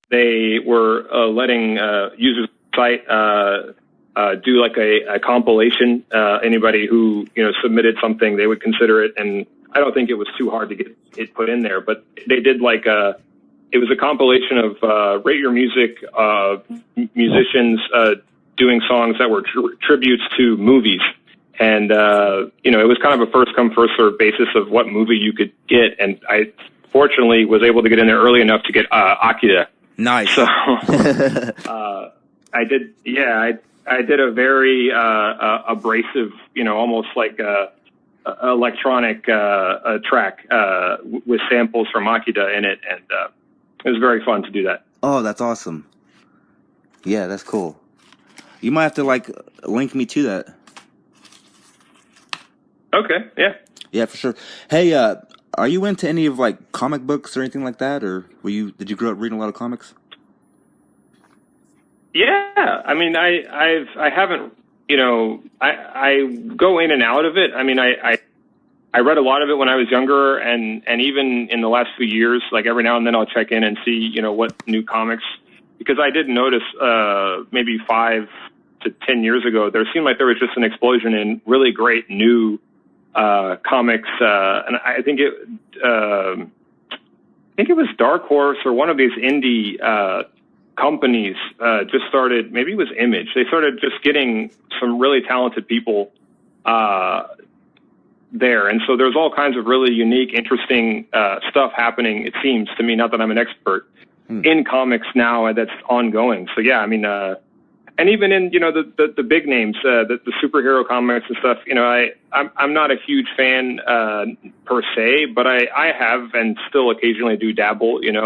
they were letting users site do like a compilation. Anybody who submitted something, they would consider it, and I don't think it was too hard to get it put in there. But they did like it was a compilation of rate your music musicians doing songs that were tributes to movies. And, it was kind of a first come, first served basis of what movie you could get. And I fortunately was able to get in there early enough to get Akira. Nice. So I did, I did a very abrasive, almost like electronic track with samples from Akira in it. And it was very fun to do that. Oh, that's awesome. Yeah, that's cool. You might have to link me to that. Okay, yeah. Yeah, for sure. Hey, are you into any of comic books or anything like that, or did you grow up reading a lot of comics? Yeah, I mean, I haven't, I go in and out of it. I mean, I read a lot of it when I was younger, and even in the last few years, every now and then I'll check in and see, what new comics, because I did notice maybe 5 to 10 years ago, there seemed like there was just an explosion in really great new comics, and I think it was Dark Horse or one of these indie companies just started. Maybe it was Image. They started just getting some really talented people there, and so there's all kinds of really unique, interesting stuff happening. It seems to me, not that I'm an expert in comics now, that's ongoing. So yeah, I mean. And even in, the big names, the superhero comics and stuff, I'm not a huge fan, per se, but I have and still occasionally do dabble, in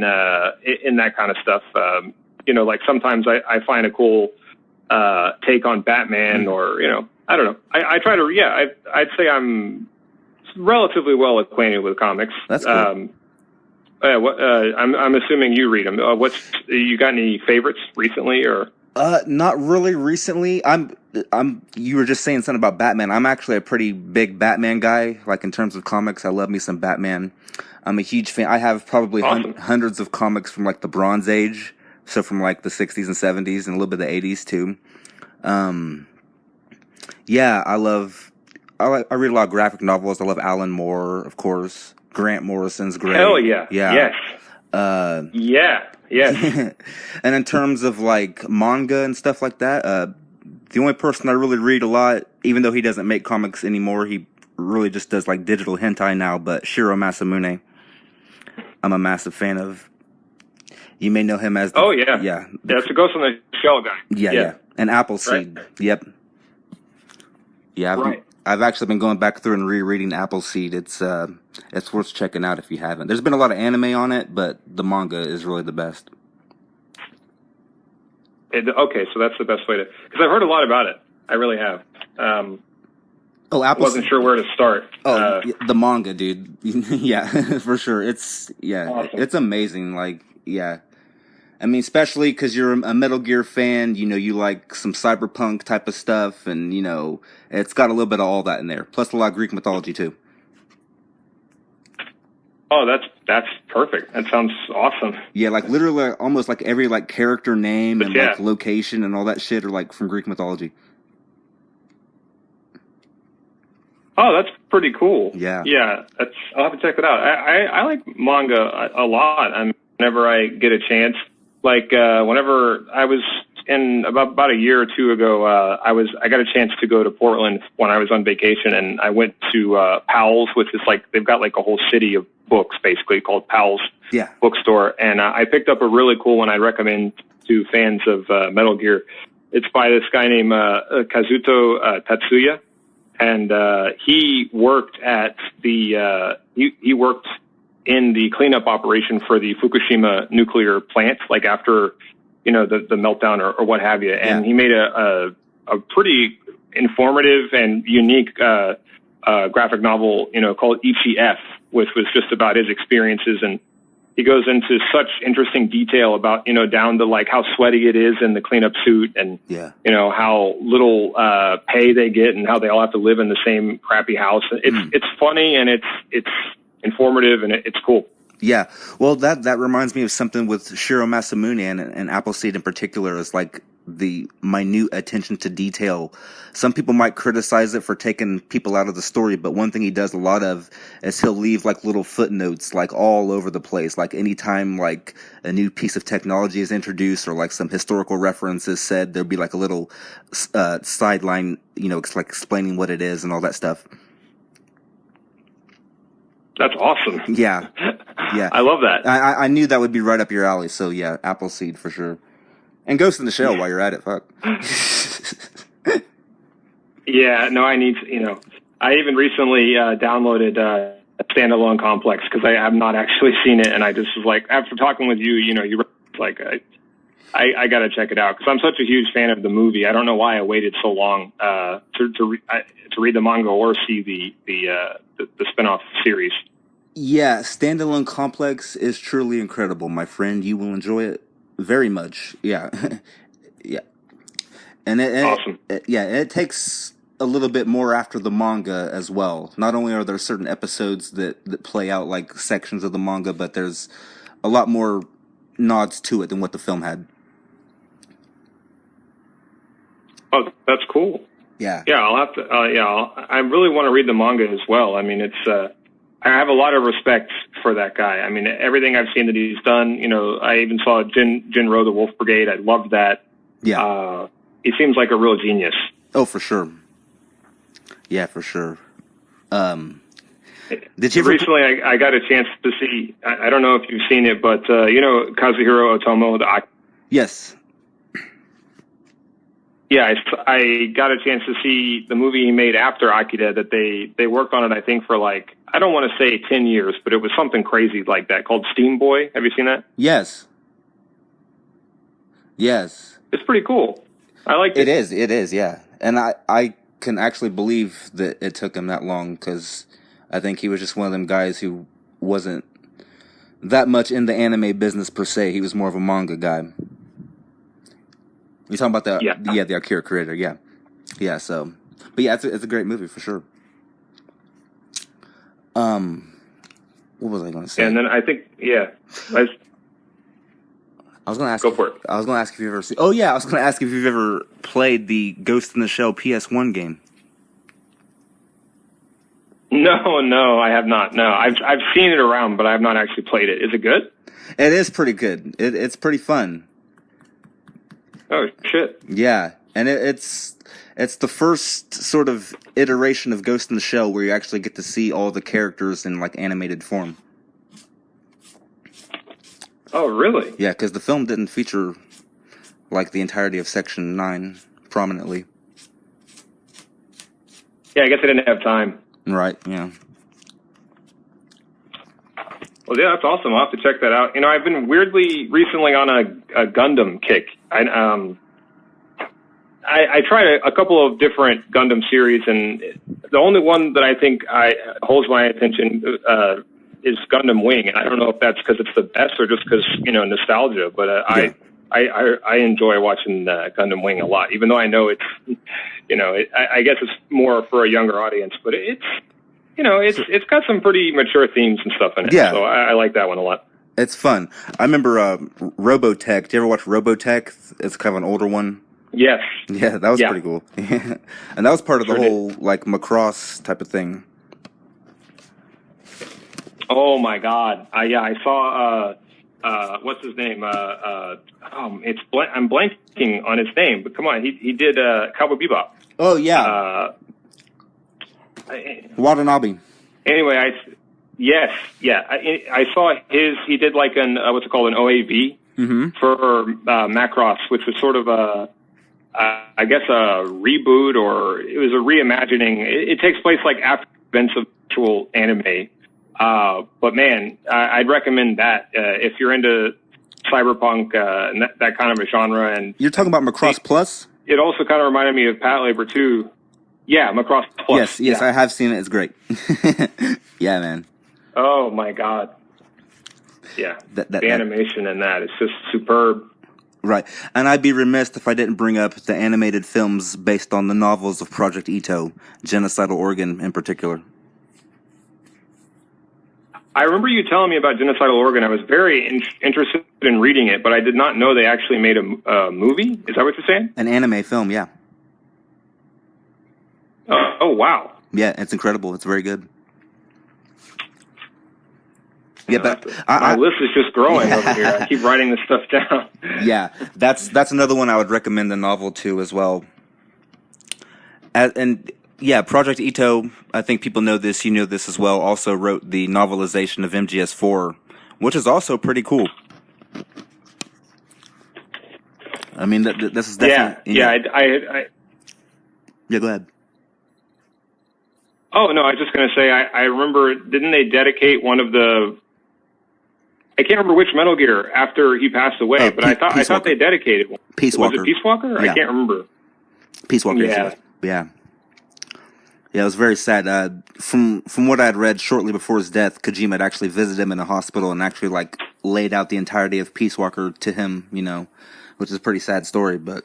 that kind of stuff. Sometimes I find a cool, take on Batman or, I don't know. I try to, I'd say I'm relatively well acquainted with comics. That's cool. I'm assuming you read them. You got any favorites recently, or? Not really recently. You were just saying something about Batman. I'm actually a pretty big Batman guy. In terms of comics, I love me some Batman. I'm a huge fan. I have probably hundreds of comics from the Bronze Age, so from the 60s and 70s and a little bit of the 80s too. Yeah, I read a lot of graphic novels. I love Alan Moore, of course. Grant Morrison's great. Hell yeah. Yeah. Yes. Yes. And in terms of manga and stuff like that, the only person I really read a lot, even though he doesn't make comics anymore, he really just does digital hentai now, but Shiro Masamune, I'm a massive fan of. You may know him as Oh yeah. Yeah. That's the Ghost on the Shell guy. Yeah. And Appleseed. Right. Yep. Yeah, I've actually been going back through and rereading Appleseed. It's worth checking out if you haven't. There's been a lot of anime on it, but the manga is really the best. Okay, so that's the best way to, because I've heard a lot about it. I really have. Appleseed. I wasn't sure where to start. The manga, dude. Yeah, for sure. It's awesome. It's amazing. Yeah. I mean, especially because you're a Metal Gear fan, you like some cyberpunk type of stuff, and, it's got a little bit of all that in there. Plus a lot of Greek mythology, too. Oh, that's perfect. That sounds awesome. Yeah, literally almost every, character name and, location and all that shit are, from Greek mythology. Oh, that's pretty cool. Yeah. Yeah, I'll have to check it out. I like manga a lot. Whenever I get a chance. Whenever I was in about a year or two ago, I got a chance to go to Portland when I was on vacation, and I went to Powell's, which is they've got a whole city of books basically called Powell's Bookstore, and I picked up a really cool one. I recommend to fans of Metal Gear. It's by this guy named Kazuto Tatsuya, and he worked at he worked in the cleanup operation for the Fukushima nuclear plant, after, the meltdown or what have you. And he made a pretty informative and unique, graphic novel, called ECF, which was just about his experiences. And he goes into such interesting detail about, down to how sweaty it is in the cleanup suit, and, how little, pay they get, and how they all have to live in the same crappy house. It's funny, and it's informative, and it's cool. Yeah, well, that reminds me of something with Shiro Masamune and Appleseed in particular, is like the minute attention to detail. Some people might criticize it for taking people out of the story, but one thing he does a lot of is he'll leave like little footnotes like all over the place. Like anytime like a new piece of technology is introduced or like some historical reference is said, there'll be like a little sideline, it's like explaining what it is and all that stuff. That's awesome. Yeah. Yeah. I love that. I knew that would be right up your alley. So yeah, Appleseed for sure. And Ghost in the Shell while you're at it. Fuck. Yeah, no, I need to, I even recently downloaded Standalone Complex because I have not actually seen it. And I just was like, after talking with you, you were like, I got to check it out because I'm such a huge fan of the movie. I don't know why I waited so long to read the manga or see the spinoff series. Yeah, Standalone Complex is truly incredible, my friend. You will enjoy it very much. Yeah. Yeah. And awesome. It takes a little bit more after the manga as well. Not only are there certain episodes that play out like sections of the manga, but there's a lot more nods to it than what the film had. Oh, that's cool. Yeah. Yeah, I'll have to. I really want to read the manga as well. I mean, it's. I have a lot of respect for that guy. I mean, everything I've seen that he's done. I even saw Jinro the Wolf Brigade. I loved that. Yeah. He seems like a real genius. Oh, for sure. Yeah, for sure. Did you recently? I got a chance to see. I don't know if you've seen it, but Kazuhiro Otomo. Yes. Yeah, I got a chance to see the movie he made after Akira that they worked on it, I think, for like, I don't want to say 10 years, but it was something crazy like that called Steam Boy. Have you seen that? Yes. Yes. It's pretty cool. I like it. It is, yeah. And I can actually believe that it took him that long because I think he was just one of them guys who wasn't that much in the anime business per se. He was more of a manga guy. You're talking about the Akira creator, yeah. Yeah, so. But yeah, it's a great movie for sure. What was I going to say? And then I think, yeah. I was going to ask. Go for it. I was going to ask if you've ever seen. Oh yeah, I was going to ask if you've ever played the Ghost in the Shell PS1 game. No, I have not. No, I've seen it around, but I have not actually played it. Is it good? It is pretty good. It's pretty fun. Oh shit! Yeah, and it's the first sort of iteration of Ghost in the Shell where you actually get to see all the characters in like animated form. Oh really? Yeah, because the film didn't feature like the entirety of Section 9 prominently. Yeah, I guess I didn't have time. Right. Yeah. Well, yeah, that's awesome. I'll have to check that out. I've been weirdly recently on a Gundam kick. I tried a couple of different Gundam series, and the only one that I think holds my attention is Gundam Wing. And I don't know if that's because it's the best or just because nostalgia. But Yeah. I enjoy watching Gundam Wing a lot, even though I know it's I guess it's more for a younger audience, but it's got some pretty mature themes and stuff in it. Yeah. So I like that one a lot. It's fun. I remember Robotech. Do you ever watch Robotech? It's kind of an older one. Yes. Yeah, that was pretty cool. And that was part of the whole like Macross type of thing. Oh my God! I saw what's his name? I'm blanking on his name, but come on, he did Cowboy Bebop. Oh yeah. Watanabe. Anyway, I saw he did like what's it called, an OAV for Macross, which was sort of I guess a reboot, or it was a reimagining. It takes place like after events of actual anime. But man, I'd recommend that if you're into cyberpunk and that kind of a genre. And you're talking about Macross Plus? It also kind of reminded me of Patlabor too. Yeah, Macross Plus. Yes, I have seen it. It's great. Yeah, man. Oh my God. Yeah, the animation in that is just superb. Right, and I'd be remiss if I didn't bring up the animated films based on the novels of Project Ito, Genocidal Organ in particular. I remember you telling me about Genocidal Organ. I was very interested in reading it, but I did not know they actually made a movie. Is that what you're saying? An anime film, yeah. Oh, wow. Yeah, it's incredible. It's very good. Yeah, but my list is just growing over here. I keep writing this stuff down. Yeah, that's another one I would recommend the novel to as well. And yeah, Project Ito, I think people know this, you know this as well, also wrote the novelization of MGS4, which is also pretty cool. I mean, this is definitely... Yeah, yeah, go ahead. Oh, no, I was just going to say, I remember, didn't they dedicate one of the... I can't remember which Metal Gear after he passed away, but I thought they dedicated one. Peace Walker. Was it Peace Walker? Yeah. I can't remember. Peace Walker. Yeah. Yeah. Yeah, it was very sad. From what I had read shortly before his death, Kojima had actually visited him in a hospital and actually like laid out the entirety of Peace Walker to him, you know, which is a pretty sad story. But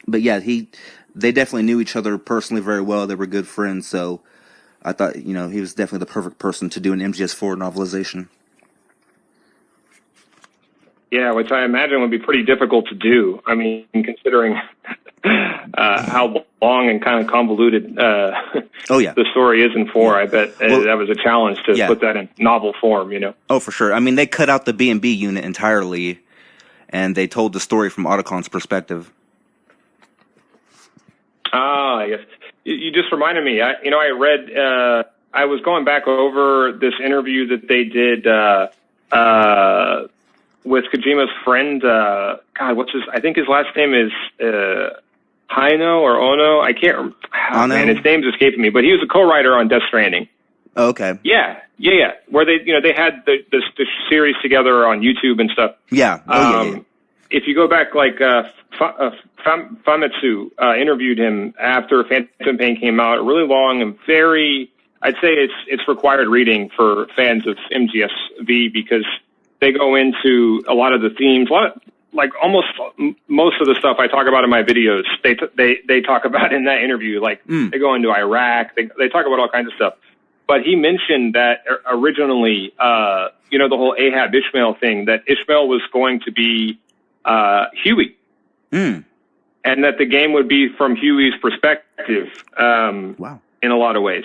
yeah, they definitely knew each other personally very well. They were good friends, so I thought, you know, he was definitely the perfect person to do an MGS4 novelization. Yeah, which I imagine would be pretty difficult to do. I mean, considering how long and kind of convoluted the story is in 4, I bet that was a challenge to put that in novel form, you know? Oh, for sure. I mean, they cut out the B&B unit entirely, and they told the story from Otacon's perspective. Ah, yes. You just reminded me. I read, I was going back over this interview that they did with Kojima's friend, I think his last name is Hino or Ono. I can't remember. Oh, man, his name's escaping me, but he was a co-writer on Death Stranding. Oh, okay. Yeah. Where they had the series together on YouTube and stuff. Yeah. If you go back, like, Famitsu interviewed him after Phantom Pain came out, really long and very, I'd say it's required reading for fans of MGS-V because they go into a lot of the themes, almost most of the stuff I talk about in my videos, they talk about in that interview. Like, they go into Iraq, they talk about all kinds of stuff. But he mentioned that originally, the whole Ahab Ishmael thing, that Ishmael was going to be Huey. And that the game would be from Huey's perspective in a lot of ways.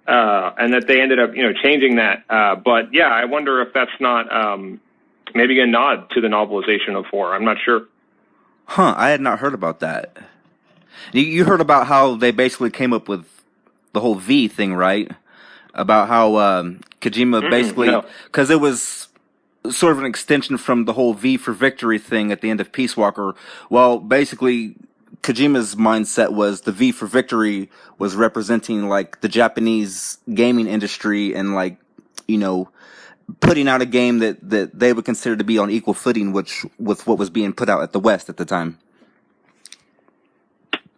And that they ended up, changing that. But yeah, I wonder if that's not maybe a nod to the novelization of 4. I'm not sure. Huh, I had not heard about that. You heard about how they basically came up with the whole V thing, right? About how Kojima basically... Because it was sort of an extension from the whole V for Victory thing at the end of Peace Walker. Well, basically... Kojima's mindset was the V for Victory was representing like the Japanese gaming industry and like, putting out a game that they would consider to be on equal footing with what was being put out at the West at the time.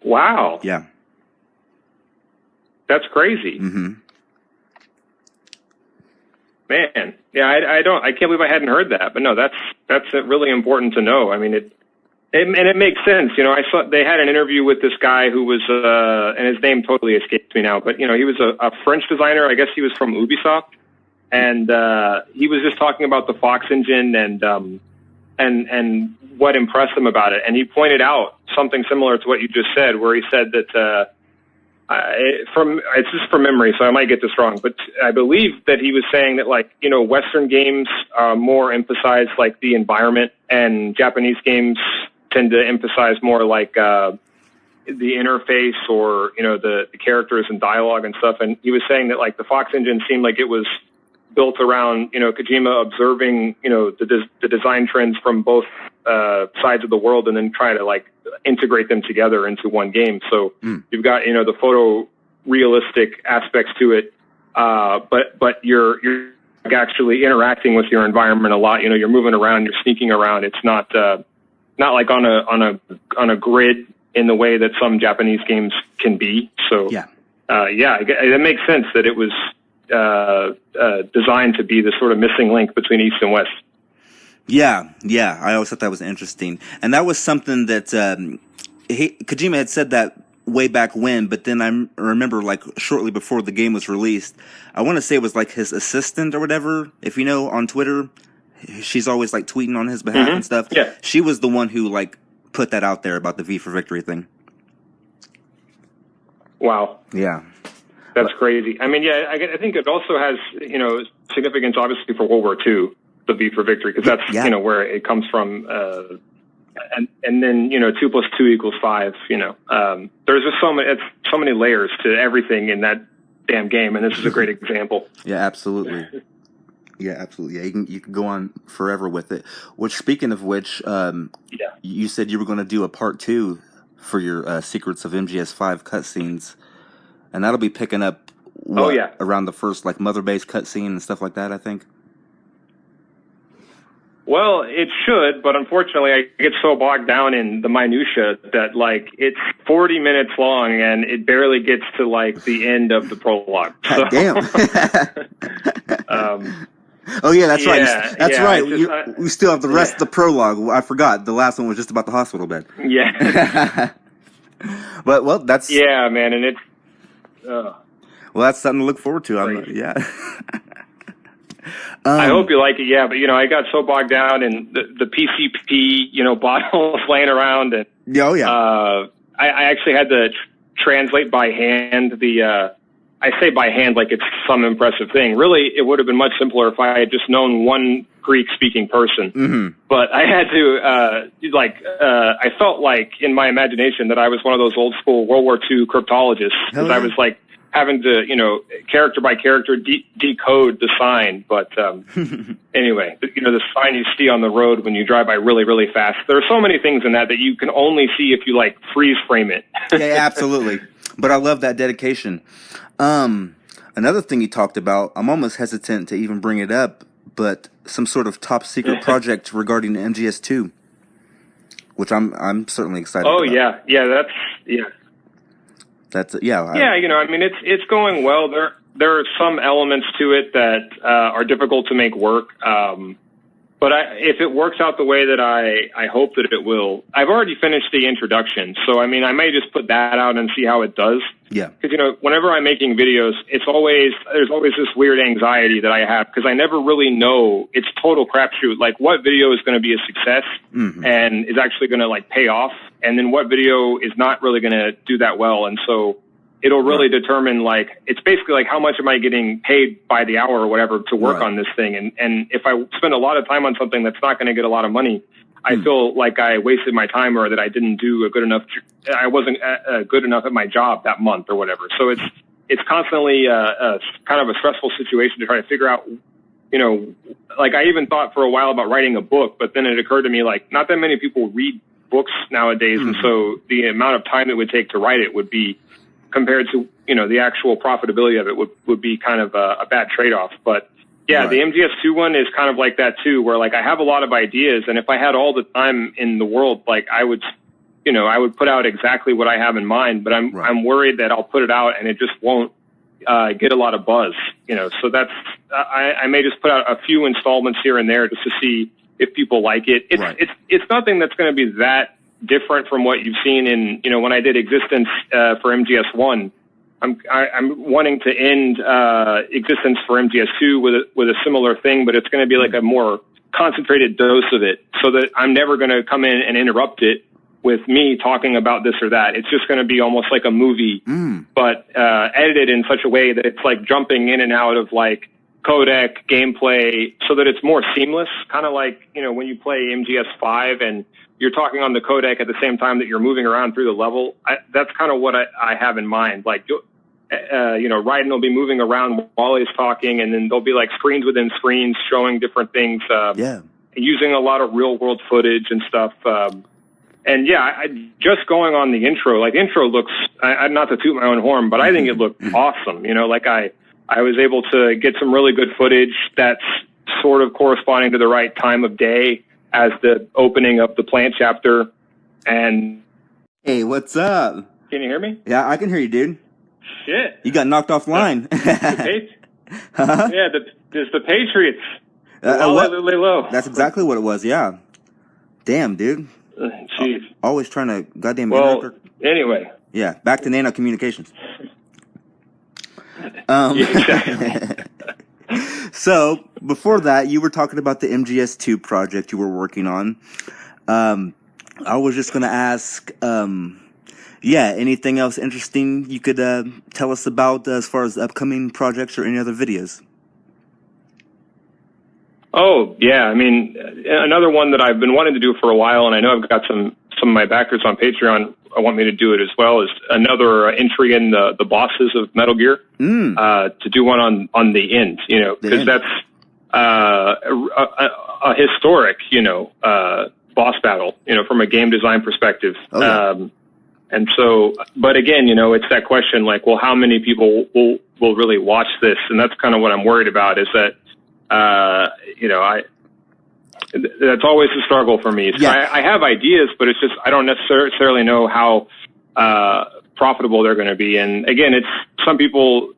Wow. Yeah. That's crazy. Mm-hmm. Man. Yeah, I can't believe I hadn't heard that, but no, that's really important to know. I mean, it makes sense. I saw they had an interview with this guy who was, and his name totally escapes me now, but, he was a French designer. I guess he was from Ubisoft. And he was just talking about the Fox engine and what impressed him about it. And he pointed out something similar to what you just said, where he said that, it's just from memory, so I might get this wrong, but I believe that he was saying that, like, Western games more emphasize, like, the environment, and Japanese games tend to emphasize more like the interface or the characters and dialogue and stuff. And he was saying that, like, the Fox engine seemed like it was built around Kojima observing the design trends from both sides of the world and then try to like integrate them together into one game. So you've got the photo realistic aspects to it, but you're actually interacting with your environment a lot. You're moving around, you're sneaking around. It's not like on a grid in the way that some Japanese games can be. So it makes sense that it was designed to be the sort of missing link between East and West. Yeah. I always thought that was interesting, and that was something that Kojima had said that way back when, but then I remember like shortly before the game was released, I want to say it was like his assistant or whatever, if you know, on Twitter. She's always like tweeting on his behalf and stuff. Yeah. She was the one who like put that out there about the V for Victory thing. Wow. Yeah. That's crazy. I mean, yeah, I think it also has, you know, significance obviously for World War II, the V for Victory, because that's, you know, where it comes from. And then, you know, 2 + 2 = 5, you know. There's just so many layers to everything in that damn game, and this is a great example. Yeah, absolutely. Yeah, absolutely. Yeah, you can go on forever with it. Which, speaking of which, you said you were going to do a part 2 for your Secrets of MGS5 cutscenes, and that'll be picking up around the first like mother base cutscene and stuff like that, I think. Well, it should, but unfortunately, I get so bogged down in the minutia that like it's 40 minutes long and it barely gets to like the end of the prologue. So, damn. Oh yeah, that's right. That's right. We still have the rest of the prologue. I forgot. The last one was just about the hospital bed. Yeah. But well, that's man, and it's well, that's something to look forward to. I hope you like it. Yeah, but you know, I got so bogged down in the PCP, you know, bottles laying around, and I actually had to translate by hand the. I say by hand like it's some impressive thing. Really, it would have been much simpler if I had just known one Greek-speaking person. Mm-hmm. But I had to, I felt like in my imagination that I was one of those old-school World War II cryptologists. Because I was like having to, you know, character by character decode the sign. But anyway, you know, the sign you see on the road when you drive by really, really fast. There are so many things in that you can only see if you, like, freeze frame it. Yeah, absolutely. But I love that dedication. Another thing you talked about, I'm almost hesitant to even bring it up, but some sort of top secret project regarding the MGS2, which I'm certainly excited about. Yeah, That's you know, I mean, it's going well. There are some elements to it that are difficult to make work. But if it works out the way that I hope that it will, I've already finished the introduction. So, I mean, I may just put that out and see how it does. Yeah. Because, you know, whenever I'm making videos, there's always this weird anxiety that I have because I never really know. It's total crapshoot. Like, what video is going to be a success and is actually going to, like, pay off? And then what video is not really going to do that well? And so it'll really determine, like, it's basically like how much am I getting paid by the hour or whatever to work on this thing. And if I spend a lot of time on something that's not going to get a lot of money, I feel like I wasted my time or that I didn't do I wasn't good enough at my job that month or whatever. So it's constantly kind of a stressful situation to try to figure out, you know, like I even thought for a while about writing a book, but then it occurred to me, like, not that many people read books nowadays. And so the amount of time it would take to write it would be, compared to, you know, the actual profitability of it would be kind of a bad trade-off. But yeah, the MGS2 one is kind of like that too, where like I have a lot of ideas, and if I had all the time in the world, like I would put out exactly what I have in mind, but I'm worried that I'll put it out and it just won't get a lot of buzz, you know. So that's I may just put out a few installments here and there just to see if people like it. It's nothing that's going to be that different from what you've seen in, you know, when I did Existence for MGS1. I'm wanting to end Existence for MGS2 with a similar thing, but it's going to be like a more concentrated dose of it, so that I'm never going to come in and interrupt it with me talking about this or that. It's just going to be almost like a movie, but edited in such a way that it's like jumping in and out of like codec gameplay, so that it's more seamless, kind of like, you know, when you play MGS5 and you're talking on the codec at the same time that you're moving around through the level. That's kind of what I have in mind. Like, you know, Raiden will be moving around while he's talking, and then there'll be like screens within screens showing different things. Using a lot of real world footage and stuff. And yeah, just going on the intro, like intro looks, I'm not to toot my own horn, but I think it looked awesome. You know, like I was able to get some really good footage that's sort of corresponding to the right time of day as the opening of the plant chapter. And hey, what's up? Can you hear me? Yeah, I can hear you, dude. Shit, you got knocked offline. Yeah, there's the Patriots. Lay low. That's exactly what it was. Yeah. Damn, dude. Jeez. Always trying to goddamn. Well, anyway. Yeah, back to nano communications. Exactly. So before that, you were talking about the MGS2 project you were working on. I was just going to ask, anything else interesting you could tell us about as far as upcoming projects or any other videos? Oh, yeah. I mean, another one that I've been wanting to do for a while, and I know I've got some of my backers on Patreon want me to do it as well, is another entry in the bosses of Metal Gear, to do one on the end, because that's a historic, boss battle, from a game design perspective. Oh, yeah. And so, but again, it's that question like, well, how many people will really watch this? And that's kind of what I'm worried about, is that, that's always a struggle for me. So yeah. I have ideas, but it's just, I don't necessarily know how profitable they're going to be. And again, it's some people,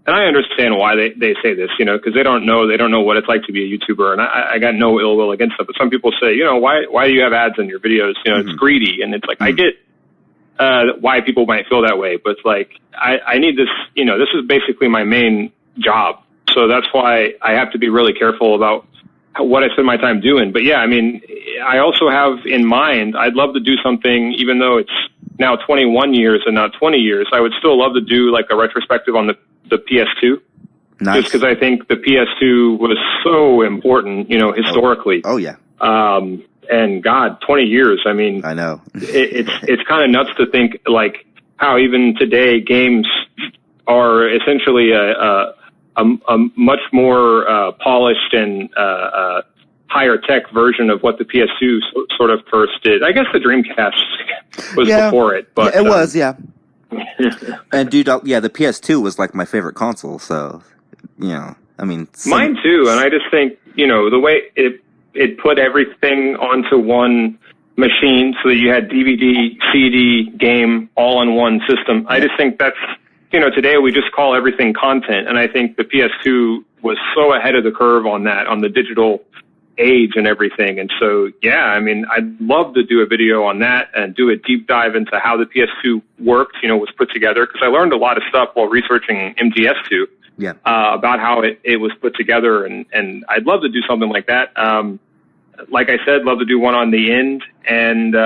and I understand why they say this, because they don't know what it's like to be a YouTuber. And I got no ill will against them. But some people say, why do you have ads in your videos? It's greedy. And it's like, I get why people might feel that way, but it's like, I need this, this is basically my main job. So that's why I have to be really careful about what I spend my time doing. But yeah, I mean, I also have in mind, I'd love to do something, even though it's now 21 years and not 20 years, I would still love to do like a retrospective on the PS2. Nice. Just because I think the PS2 was so important, historically. Oh yeah. And God, 20 years. I mean, I know. it's kind of nuts to think like how even today games are essentially a much more polished and higher tech version of what the PS2 sort of first did. I guess the Dreamcast was before it, but it was, yeah. And dude, the PS2 was like my favorite console. So, I mean, mine too. And I just think the way it put everything onto one machine, so that you had DVD, CD, game all in one system. I just think that's. Today we just call everything content, and I think the PS2 was so ahead of the curve on that, on the digital age and everything. And so, yeah, I mean, I'd love to do a video on that and do a deep dive into how the PS2 worked, was put together, because I learned a lot of stuff while researching MGS2 about how it was put together, and I'd love to do something like that. Like I said, love to do one on the end, and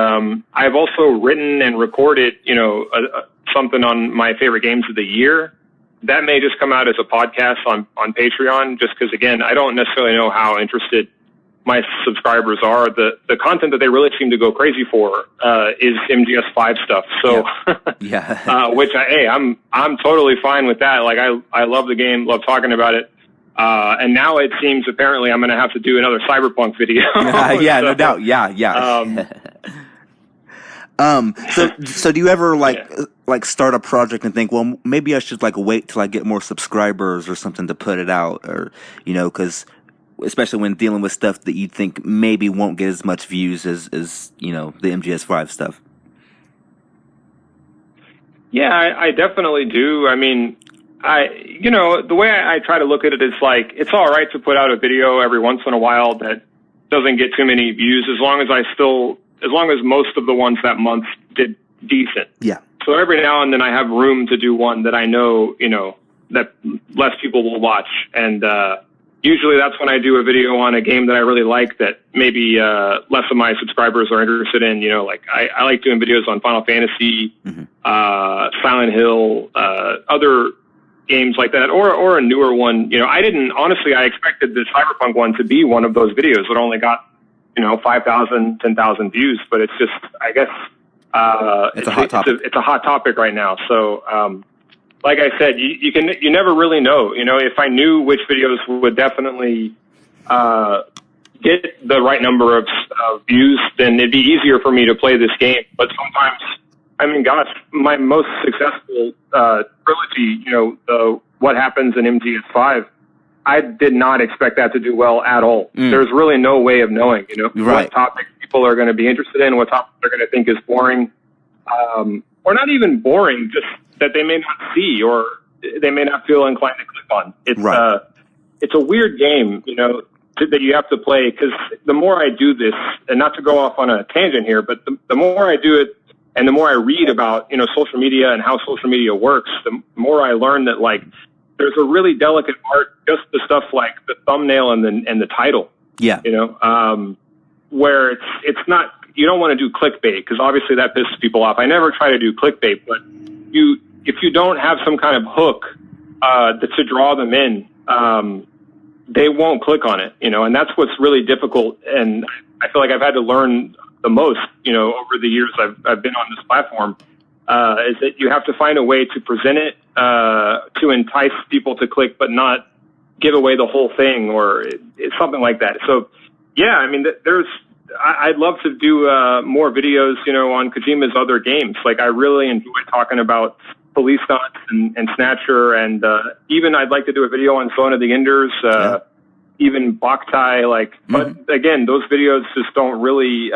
I've also written and recorded, something on my favorite games of the year. That may just come out as a podcast on Patreon, just because, again, I don't necessarily know how interested my subscribers are. The content that they really seem to go crazy for is MGS5 stuff. So, which I'm totally fine with that. Like I love the game, love talking about it. And now it seems apparently I'm going to have to do another Cyberpunk video. No doubt. Yeah. So do you ever like start a project and think, well, maybe I should like wait till I get more subscribers or something to put it out, or because especially when dealing with stuff that you think maybe won't get as much views as the MGS5 stuff. Yeah, I definitely do. I mean, the way I try to look at it is like, it's all right to put out a video every once in a while that doesn't get too many views, as long as most of the ones that month did decent. Yeah. So every now and then I have room to do one that I know, that less people will watch. And usually that's when I do a video on a game that I really like that maybe less of my subscribers are interested in. Like I like doing videos on Final Fantasy, Silent Hill, other games like that, or a newer one. I expected the Cyberpunk one to be one of those videos that only got 5,000, 10,000 views, but it's just, I guess, it's a hot topic. It's a hot topic right now. So, like I said, you never really know. If I knew which videos would definitely get the right number of views, then it'd be easier for me to play this game. But sometimes, I mean, gosh, my most successful trilogy, What Happens in MGS5, I did not expect that to do well at all. There's really no way of knowing, what topics people are going to be interested in, what topics they're going to think is boring, or not even boring, just that they may not see or they may not feel inclined to click on. It's a weird game, that you have to play, because the more I do this, and not to go off on a tangent here, but the more I do it, And the more I read about, social media and how social media works, the more I learn that, like, there's a really delicate art, just the stuff like the thumbnail and the title. Yeah. Where it's not, you don't want to do clickbait, because obviously that pisses people off. I never try to do clickbait, but if you don't have some kind of hook to draw them in, they won't click on it, and that's what's really difficult. And I feel like I've had to learn the most, over the years I've been on this platform, is that you have to find a way to present it, to entice people to click, but not give away the whole thing, or it's something like that. So, yeah, I mean, I'd love to do more videos, on Kojima's other games. Like, I really enjoy talking about Police Stunts and Snatcher, and even I'd like to do a video on Zone of the Enders, even Boktai. Like, but again, those videos just don't really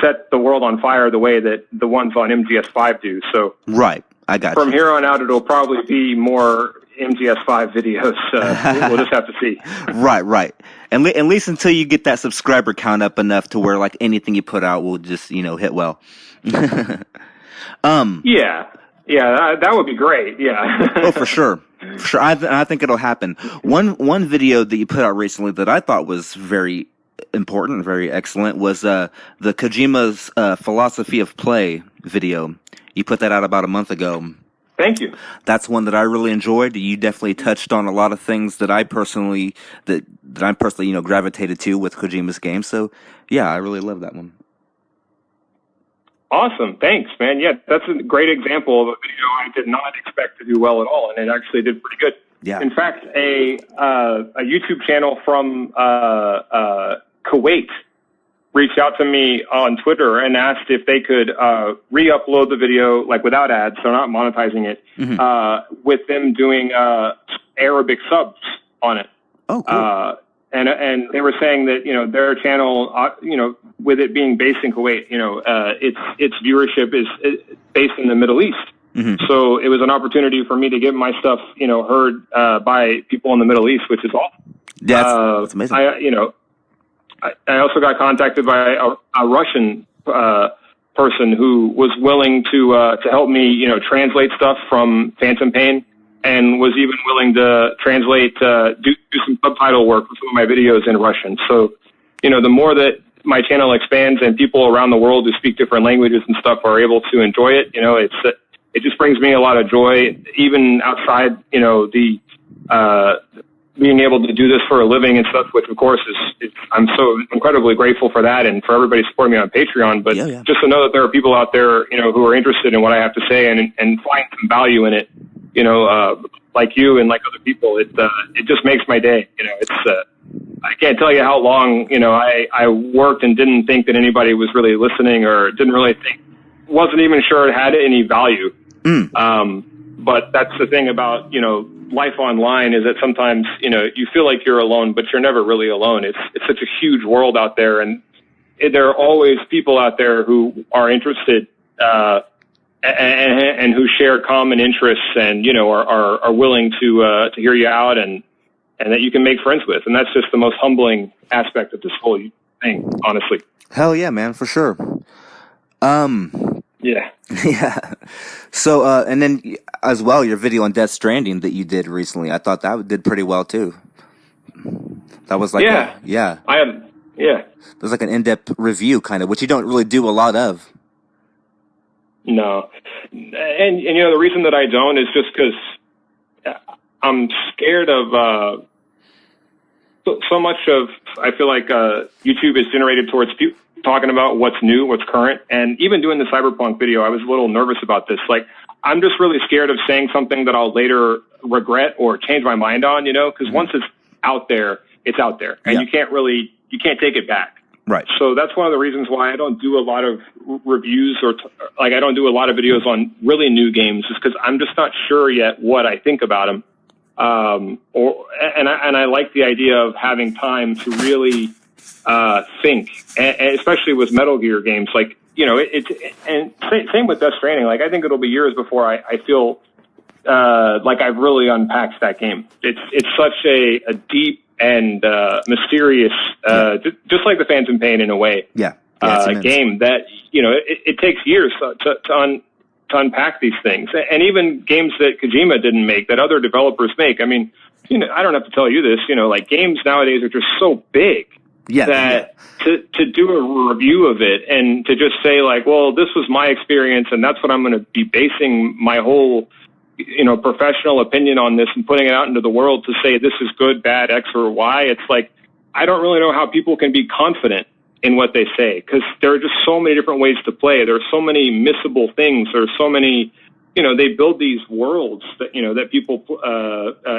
set the world on fire the way that the ones on MGS5 do. So, right, I got from here on out, it'll probably be more MGS5 videos. We'll just have to see. Right. And at least until you get that subscriber count up enough to where, like, anything you put out will just, hit well. Yeah, that would be great. Yeah. Oh, for sure. I think it'll happen. One video that you put out recently that I thought was very important, very excellent, was the Kojima's philosophy of play video. You put that out about a month ago. Thank you. That's one that I really enjoyed. You definitely touched on a lot of things that I'm personally, gravitated to with Kojima's games. So, yeah, I really love that one. Awesome. Thanks, man. Yeah, that's a great example of a video I did not expect to do well at all, and it actually did pretty good. Yeah. In fact, a YouTube channel from Kuwait reached out to me on Twitter and asked if they could re-upload the video, like, without ads, so not monetizing it, with them doing Arabic subs on it. Oh, cool. And they were saying that, their channel, with it being based in Kuwait, its viewership is based in the Middle East. Mm-hmm. So it was an opportunity for me to get my stuff, heard by people in the Middle East, which is awesome. That's amazing. I also got contacted by a Russian person who was willing to help me, translate stuff from Phantom Pain, and was even willing to translate, do some subtitle work for some of my videos in Russian. So, the more that my channel expands and people around the world who speak different languages and stuff are able to enjoy it, it just brings me a lot of joy, even outside, the being able to do this for a living and stuff, which of course I'm so incredibly grateful for that, and for everybody supporting me on Patreon. But just to know that there are people out there, who are interested in what I have to say and find some value in it, like you and like other people, it just makes my day. I can't tell you how long, I worked and didn't think that anybody was really listening, or wasn't even sure it had any value. But that's the thing about, life online, is that sometimes, you feel like you're alone, but you're never really alone. It's such a huge world out there, and there are always people out there who are interested, and who share common interests, and, are willing to hear you out, and that you can make friends with. And that's just the most humbling aspect of this whole thing, honestly. Hell yeah, man, for sure. Yeah. Yeah. So, and then as well, your video on Death Stranding that you did recently, I thought that did pretty well too. That was like, there's like an in-depth review kind of, which you don't really do a lot of. No. And the reason that I don't is just because I'm scared of, so much of, I feel like, YouTube is generated towards talking about what's new, what's current. And even doing the Cyberpunk video, I was a little nervous about this. Like, I'm just really scared of saying something that I'll later regret or change my mind on, because once it's out there, it's out there. And you can't take it back. Right. So that's one of the reasons why I don't do a lot of reviews, or I don't do a lot of videos on really new games, is because I'm just not sure yet what I think about them. And I like the idea of having time to really think, and especially with Metal Gear games. Like, and same with Death Stranding. Like, I think it'll be years before I feel like I've really unpacked that game. It's such a deep and mysterious, just like the Phantom Pain in a way. Yeah. game that, it takes years to unpack these things. And even games that Kojima didn't make, that other developers make. I mean, I don't have to tell you this, like games nowadays are just so big that to do a review of it and to just say like, well, this was my experience and that's what I'm going to be basing my whole, professional opinion on this and putting it out into the world to say this is good, bad, X or Y. It's like, I don't really know how people can be confident in what they say, because there are just so many different ways to play. There are so many missable things. There are so many, they build these worlds that, that people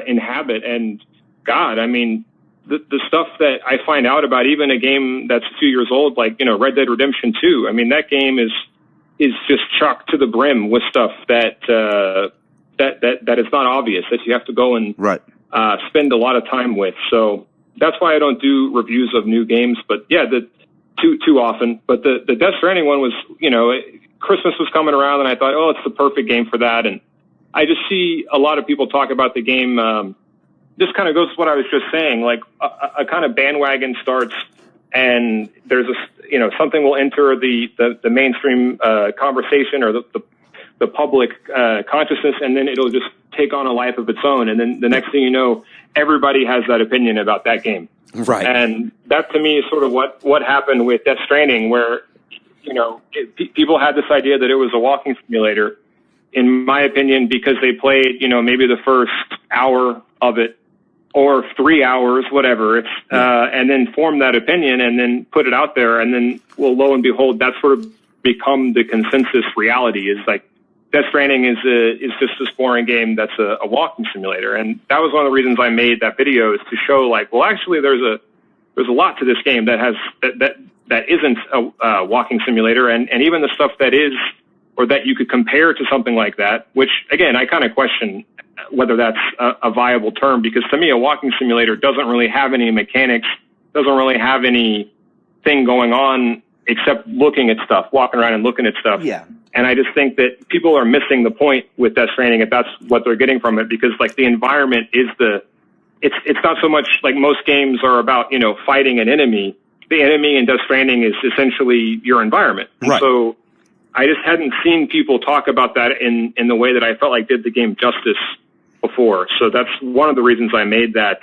inhabit. And God, I mean, the stuff that I find out about even a game that's a few years old, like, Red Dead Redemption 2, I mean, that game is just chock to the brim with stuff that is not obvious, that you have to go and spend a lot of time with. So that's why I don't do reviews of new games. But yeah, too often. But the Death Stranding one was, Christmas was coming around and I thought, oh, it's the perfect game for that. And I just see a lot of people talk about the game. This kind of goes to what I was just saying, like a kind of bandwagon starts and there's something will enter the mainstream conversation or the public consciousness, and then it'll just take on a life of its own. And then the next thing you know, everybody has that opinion about that game. Right. And that to me is sort of what happened with Death Stranding, where, people had this idea that it was a walking simulator, in my opinion, because they played, maybe the first hour of it or 3 hours, whatever it's, and then formed that opinion and then put it out there. And then, well, lo and behold, that's sort of become the consensus reality, is like, Death Stranding is just this boring game that's a walking simulator. And that was one of the reasons I made that video, is to show like, well, actually there's a lot to this game that has, that isn't a walking simulator. And even the stuff that is, or that you could compare to something like that, which again, I kind of question whether that's a viable term, because to me, a walking simulator doesn't really have any mechanics, doesn't really have anything going on except looking at stuff, walking around and looking at stuff. Yeah. And I just think that people are missing the point with Death Stranding if that's what they're getting from it, because like the environment is it's not so much like most games are about, fighting an enemy. The enemy in Death Stranding is essentially your environment. Right. So I just hadn't seen people talk about that in the way that I felt like did the game justice before. So that's one of the reasons I made that,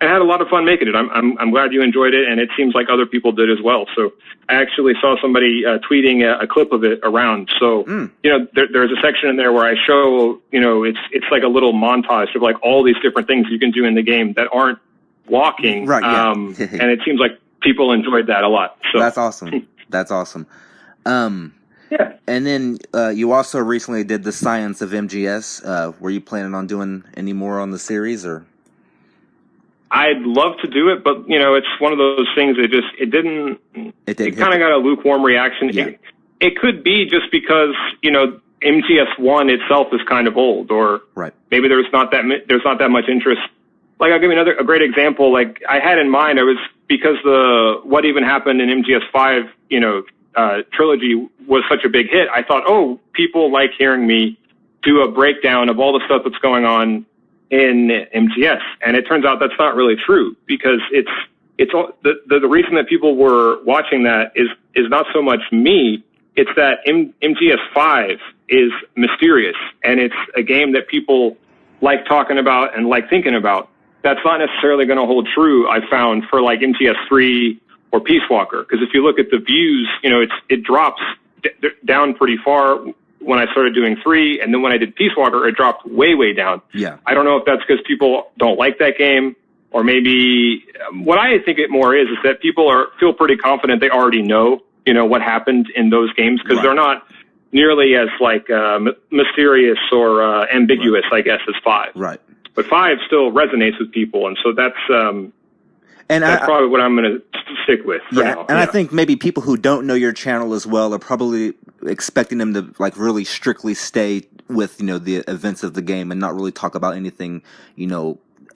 I had a lot of fun making it. I'm glad you enjoyed it, and it seems like other people did as well. So I actually saw somebody tweeting a clip of it around. So there's a section in there where I show it's like a little montage of like all these different things you can do in the game that aren't walking. Right. Yeah. And it seems like people enjoyed that a lot. So that's awesome. That's awesome. Yeah. And then you also recently did the Science of MGS. Were you planning on doing any more on the series, or? I'd love to do it, but it's one of those things that it kind of got a lukewarm reaction. Yeah. It could be just because, MGS1 itself is kind of old, or maybe there's not that much interest. Like, I'll give you a great example. Like, I had in mind, because what even happened in MGS5, trilogy was such a big hit. I thought, oh, people like hearing me do a breakdown of all the stuff that's going on in MGS, and it turns out that's not really true, because it's all, the reason that people were watching that is not so much me. It's that MGS5 is mysterious, and it's a game that people like talking about and like thinking about. That's not necessarily going to hold true, I found, for like MGS3 or Peace Walker, because if you look at the views, it drops down pretty far when I started doing 3, and then when I did Peace Walker, it dropped way, way down. Yeah. I don't know if that's because people don't like that game, or maybe what I think it more is that people feel pretty confident they already know, what happened in those games, because they're not nearly as like mysterious or ambiguous, I guess, as 5. Right. But 5 still resonates with people, and so that's probably what I'm going to stick with for now. And I think maybe people who don't know your channel as well are probably expecting them to like really strictly stay with the events of the game and not really talk about anything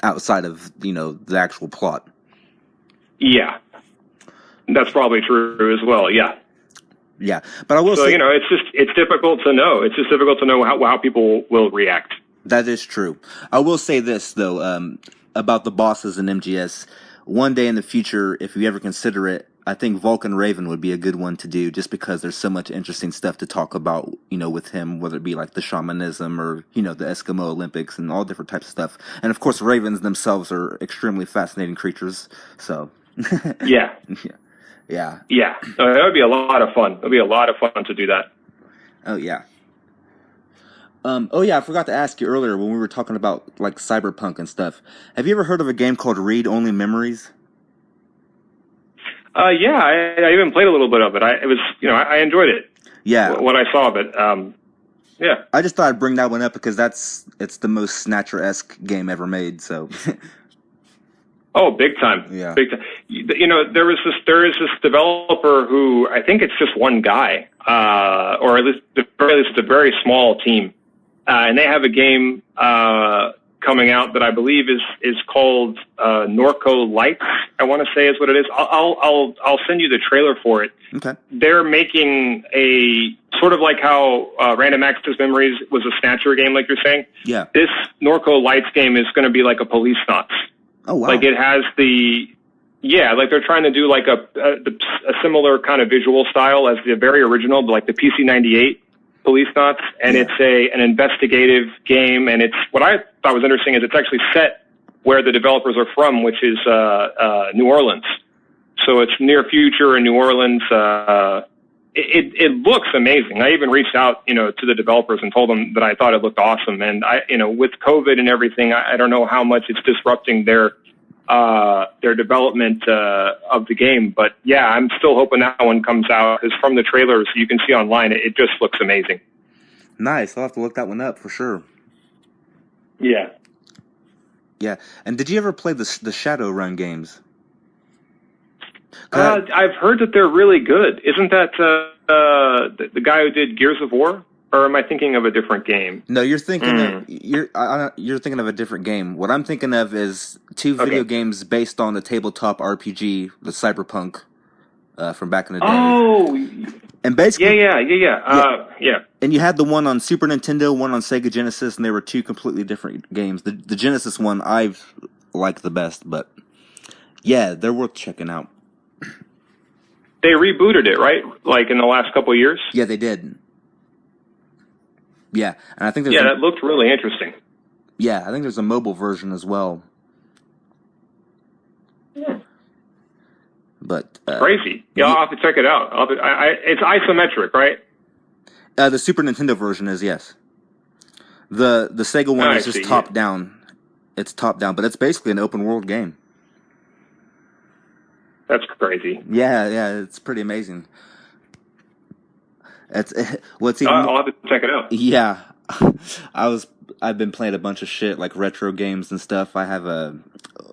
outside of the actual plot. Yeah, that's probably true as well. Yeah, but I will say, it's difficult to know. It's just difficult to know how people will react. That is true. I will say this though, about the bosses in MGS. One day in the future, if you ever consider it, I think Vulcan Raven would be a good one to do, just because there's so much interesting stuff to talk about, with him, whether it be like the shamanism or, the Eskimo Olympics and all different types of stuff. And of course, ravens themselves are extremely fascinating creatures. So, yeah. Yeah. Yeah. That would be a lot of fun. It would be a lot of fun to do that. Oh, yeah. Oh, yeah, I forgot to ask you earlier when we were talking about, like, cyberpunk and stuff. Have you ever heard of a game called Read Only Memories? Yeah, I even played a little bit of it. I enjoyed it. Yeah. What I saw of it. Yeah. I just thought I'd bring that one up because it's the most Snatcher-esque game ever made, so... Oh, big time. Yeah. Big time. There is this developer who, I think it's just one guy, or at least it's a very small team. And they have a game, coming out that I believe is called, Norco Lights, I want to say is what it is. I'll send you the trailer for it. Okay. They're making a sort of like how, Random Access Memories was a Snatcher game, like you're saying. Yeah. This Norco Lights game is going to be like a Police Knots. Oh, wow. Like it has like they're trying to do like a similar kind of visual style as the very original, like the PC-98 Police Knots, and Yeah. it's an investigative game, and it's what I thought was interesting is it's actually set where the developers are from, which is New Orleans. So it's near future in New Orleans. It looks amazing. I even reached out, to the developers and told them that I thought it looked awesome. And with COVID and everything, I don't know how much it's disrupting their development of the game. But yeah, I'm still hoping that one comes out, because from the trailers you can see online, it just looks amazing. Nice. I'll have to look that one up for sure. Yeah. Yeah. And did you ever play the Shadowrun games? I've heard that they're really good. Isn't that the guy who did Gears of War? Or am I thinking of a different game? No, you're thinking you're thinking of a different game. What I'm thinking of is two video games based on the tabletop RPG, the Cyberpunk, from back in the day. Oh, and basically, yeah. And you had the one on Super Nintendo, one on Sega Genesis, and they were two completely different games. The Genesis one I've liked the best, but yeah, they're worth checking out. They rebooted it, right? Like in the last couple of years? Yeah, they did. Yeah, and I think that looked really interesting. Yeah, I think there's a mobile version as well. Yeah. But crazy. Yeah, I'll have to check it out. It's isometric, right? The Super Nintendo version is, yes. The Sega one is just top down. It's top down, but it's basically an open world game. That's crazy. Yeah, it's pretty amazing. What's even I'll have to check it out. Yeah, I've been playing a bunch of shit like retro games and stuff. I have an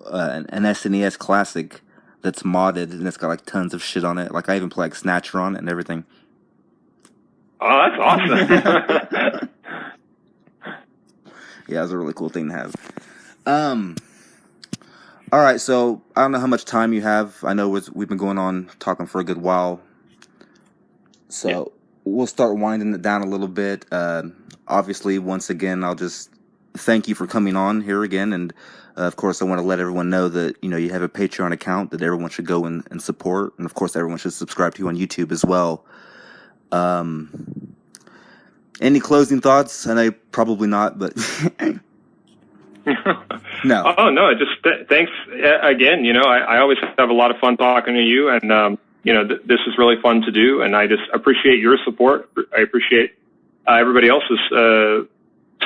SNES Classic that's modded, and it's got like tons of shit on it. Like I even play like Snatcher on it and everything. Oh, that's awesome. Yeah, it's a really cool thing to have. All right, so I don't know how much time you have. I know we've been going on talking for a good while, so we'll start winding it down a little bit. Obviously, once again, I'll just thank you for coming on here again, and of course, I want to let everyone know that you have a Patreon account that everyone should go and support, and of course, everyone should subscribe to you on YouTube as well. Any closing thoughts? I know probably not, but. No. Oh no! Just thanks again. I always have a lot of fun talking to you, and this is really fun to do, and I just appreciate your support. I appreciate everybody else's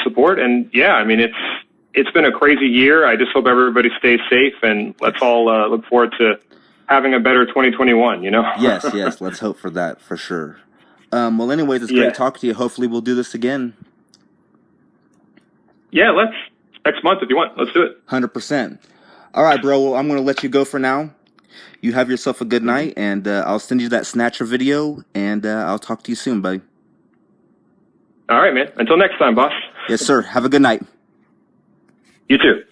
support, and yeah, I mean it's been a crazy year. I just hope everybody stays safe, and let's all look forward to having a better 2021. Yes. Let's hope for that for sure. Well, anyways, it's great talking to you. Hopefully, we'll do this again. Yeah, let's. Next month, if you want. Let's do it. 100%. All right, bro. Well, I'm going to let you go for now. You have yourself a good night, and I'll send you that Snatcher video, and I'll talk to you soon, buddy. All right, man. Until next time, boss. Yes, sir. Have a good night. You too.